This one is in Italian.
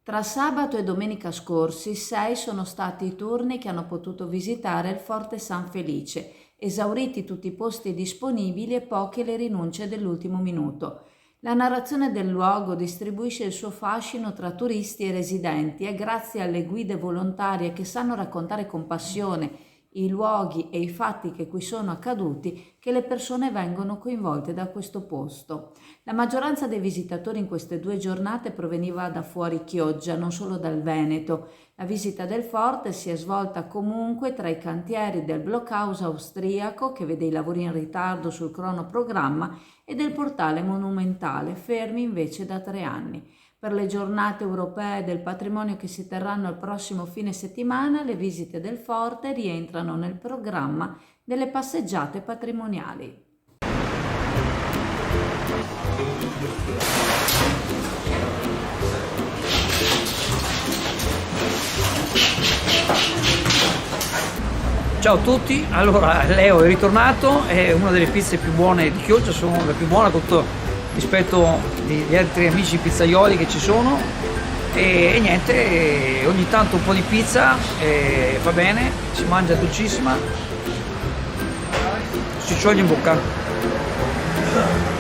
Tra sabato e domenica scorsi, 6 sono stati i turni che hanno potuto visitare il Forte San Felice, esauriti tutti i posti disponibili e poche le rinunce dell'ultimo minuto. La narrazione del luogo distribuisce il suo fascino tra turisti e residenti e grazie alle guide volontarie che sanno raccontare con passione i luoghi e i fatti che qui sono accaduti che le persone vengono coinvolte da questo posto. La maggioranza dei visitatori in queste 2 giornate proveniva da fuori Chioggia, non solo dal Veneto. La visita del forte si è svolta comunque tra i cantieri del blockhouse austriaco, che vede i lavori in ritardo sul cronoprogramma, e del portale monumentale, fermi invece da 3 anni. Per le giornate europee del patrimonio che si terranno il prossimo fine settimana, le visite del forte rientrano nel programma delle passeggiate patrimoniali. Ciao a tutti, allora Leo è ritornato, è una delle pizze più buone di Chioggia, sono la più buona rispetto agli altri amici pizzaioli che ci sono e niente, ogni tanto un po' di pizza va bene, si mangia dolcissima, si scioglie in bocca.